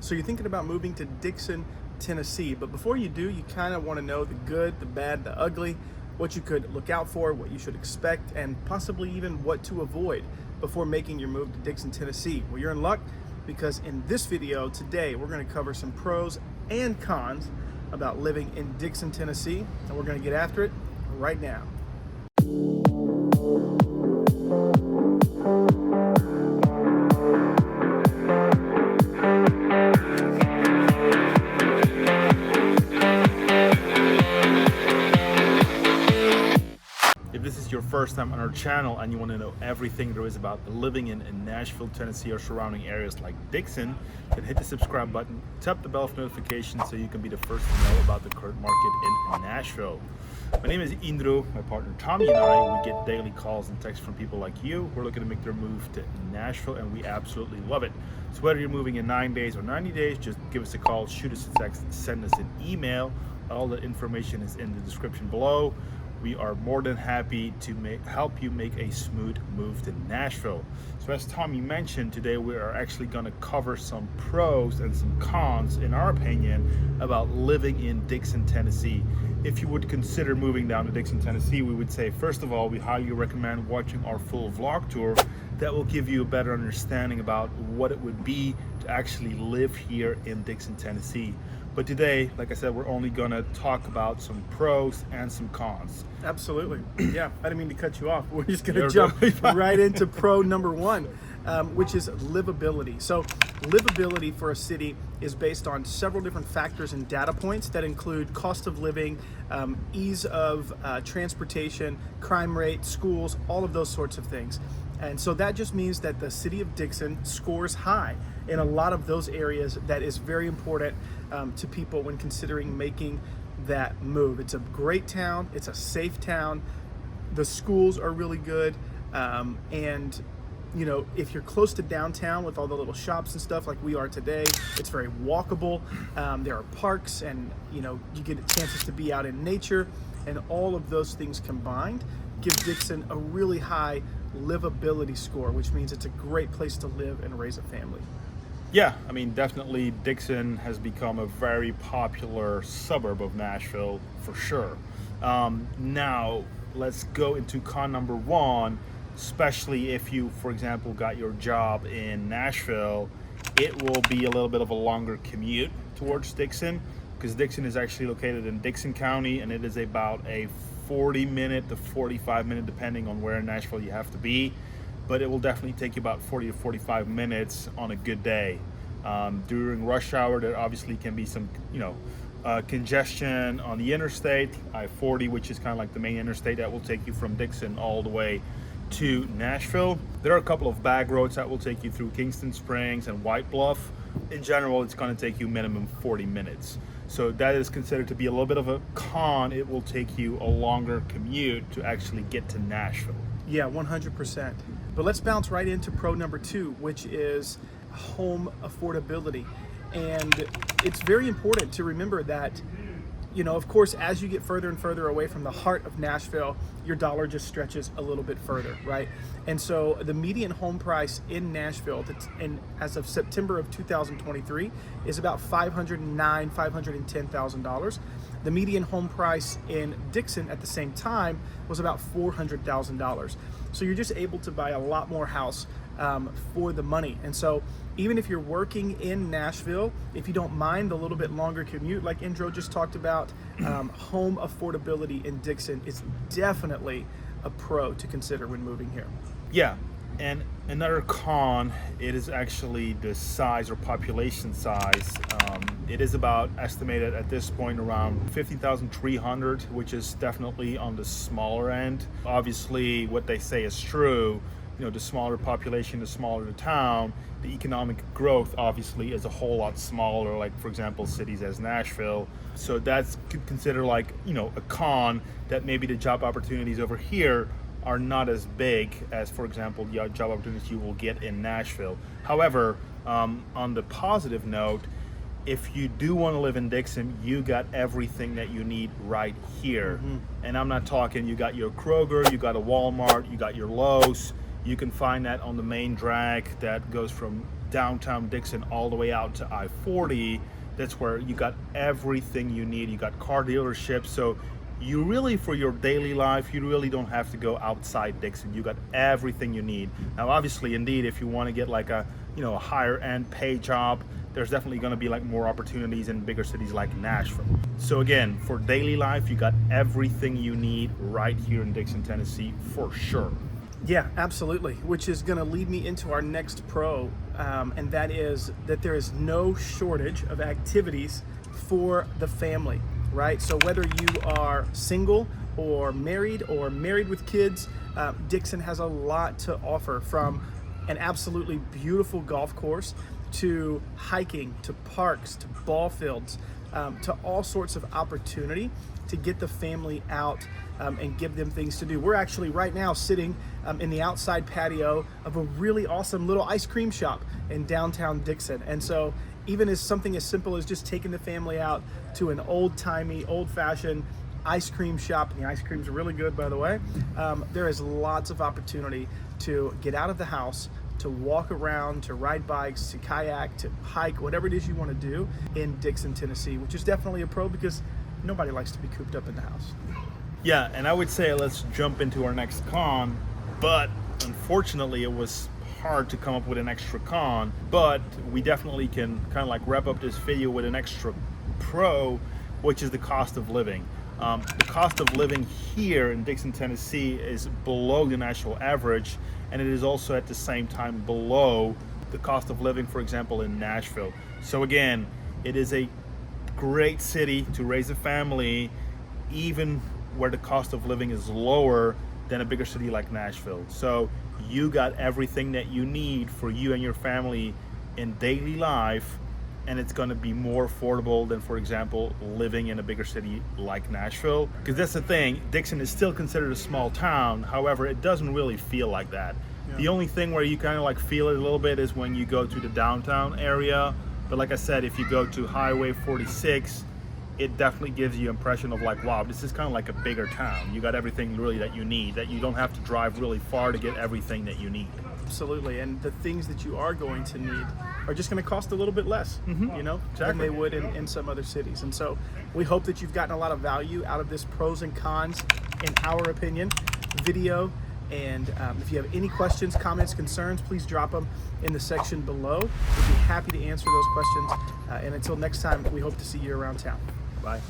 So you're thinking about moving to Dickson, Tennessee, but before you do, you kind of want to know the good, the bad, the ugly, what you could look out for, what you should expect, and possibly even what to avoid before making your move to Dickson, Tennessee. Well, you're in luck, because in this video today, we're going to cover some pros and cons about living in Dickson, Tennessee, and we're going to get after it right now. If this is your first time on our channel and you want to know everything there is about living in Nashville, Tennessee or surrounding areas like Dickson, then hit the subscribe button, tap the bell for notifications so you can be the first to know about the current market in Nashville. My name is Indro, my partner Tommy and I, we get daily calls and texts from people like you who are looking to make their move to Nashville, and we absolutely love it. So whether you're moving in 9 days or 90 days, just give us a call, shoot us a text, send us an email. All the information is in the description below. We are more than happy to help you make a smooth move to Nashville. So as Tommy mentioned, today we are actually going to cover some pros and some cons, in our opinion, about living in Dickson, Tennessee. If you would consider moving down to Dickson, Tennessee, we would say, first of all, we highly recommend watching our full vlog tour. That will give you a better understanding about what it would be to actually live here in Dickson, Tennessee. But today, like I said, we're only going to talk about some pros and some cons. Absolutely. Yeah, I didn't mean to cut you off. We're just going to jump right into pro number one, which is livability. So livability for a city is based on several different factors and data points that include cost of living, ease of transportation, crime rate, schools, all of those sorts of things. And so that just means that the city of Dickson scores high in a lot of those areas. That is very important to people when considering making that move. It's a great town. It's a safe town. The schools are really good. And you know, if you're close to downtown with all the little shops and stuff like we are today, it's very walkable. There are parks, and you know, you get chances to be out in nature, and all of those things combined give Dickson a really high livability score, which means it's a great place to live and raise a family. Yeah, I mean, definitely Dickson has become a very popular suburb of Nashville for sure. Now, let's go into con number one, especially if you, for example, got your job in Nashville. It will be a little bit of a longer commute towards Dickson, because Dickson is actually located in Dickson County, and it is about a 40-minute to 45-minute, depending on where in Nashville you have to be. But it will definitely take you about 40 to 45 minutes on a good day. During rush hour, there obviously can be some, congestion on the interstate, I-40, which is kind of like the main interstate that will take you from Dickson all the way to Nashville. There are a couple of back roads that will take you through Kingston Springs and White Bluff. In general, it's going to take you minimum 40 minutes. So that is considered to be a little bit of a con. It will take you a longer commute to actually get to Nashville. Yeah, 100%. But let's bounce right into pro number two, which is home affordability. And it's very important to remember that, you know, of course, as you get further and further away from the heart of Nashville, your dollar just stretches a little bit further, right? And so the median home price in Nashville, as of September of 2023, is about $509,000, $510,000. The median home price in Dickson at the same time was about $400,000. So you're just able to buy a lot more house for the money. And so even if you're working in Nashville, if you don't mind the little bit longer commute, like Indro just talked about, home affordability in Dickson is definitely a pro to consider when moving here. Yeah, and another con, it is actually the size or population size. It is about estimated at this point around 50,300, which is definitely on the smaller end. Obviously, what they say is true. You know, the smaller population, the smaller the town, the economic growth obviously is a whole lot smaller, like for example cities as Nashville. So that's considered like, you know, a con, that maybe the job opportunities over here are not as big as, for example, the job opportunities you will get in Nashville. However, on the positive note, if you do want to live in Dickson, you got everything that you need right here. And I'm not talking, you got your Kroger, you got a Walmart, you got your Lowe's. You can find that on the main drag that goes from downtown Dickson all the way out to I-40. That's where you got everything you need. You got car dealerships, so you really, for your daily life, you really don't have to go outside Dickson. You got everything you need. Now, obviously, indeed, if you want to get like a a higher end pay job, there's definitely going to be like more opportunities in bigger cities like Nashville. So again, for daily life, you got everything you need right here in Dickson, Tennessee, for sure. Yeah, absolutely. Which is going to lead me into our next pro, and that is that there is no shortage of activities for the family, right? So whether you are single or married with kids, Dickson has a lot to offer, from an absolutely beautiful golf course to hiking, to parks, to ball fields, to all sorts of opportunity to get the family out and give them things to do. We're actually right now sitting in the outside patio of a really awesome little ice cream shop in downtown Dickson. And so even as something as simple as just taking the family out to an old-timey, old-fashioned ice cream shop, and the ice cream's really good, by the way, there is lots of opportunity to get out of the house, to walk around, to ride bikes, to kayak, to hike, whatever it is you want to do in Dickson, Tennessee, which is definitely a pro because nobody likes to be cooped up in the house. Yeah, and I would say let's jump into our next con, but unfortunately it was hard to come up with an extra con, but we definitely can kind of like wrap up this video with an extra pro, which is the cost of living. The cost of living here in Dickson, Tennessee is below the national average, and it is also at the same time below the cost of living, for example, in Nashville. So again, it is a great city to raise a family, even where the cost of living is lower than a bigger city like Nashville. So you got everything that you need for you and your family in daily life, and it's going to be more affordable than, for example, living in a bigger city like Nashville. Because that's the thing, Dickson is still considered a small town. However, it doesn't really feel like that. Yeah. The only thing where you kind of like feel it a little bit is when you go to the downtown area. But like I said, if you go to Highway 46, it definitely gives you an impression of like, wow, this is kind of like a bigger town. You got everything really that you need, that you don't have to drive really far to get everything that you need. Absolutely, and the things that you are going to need are just going to cost a little bit less, than they would in some other cities. And so we hope that you've gotten a lot of value out of this pros and cons, in our opinion, video. And if you have any questions, comments, concerns, please drop them in the section below. We'd be happy to answer those questions. And until next time, we hope to see you around town. Bye.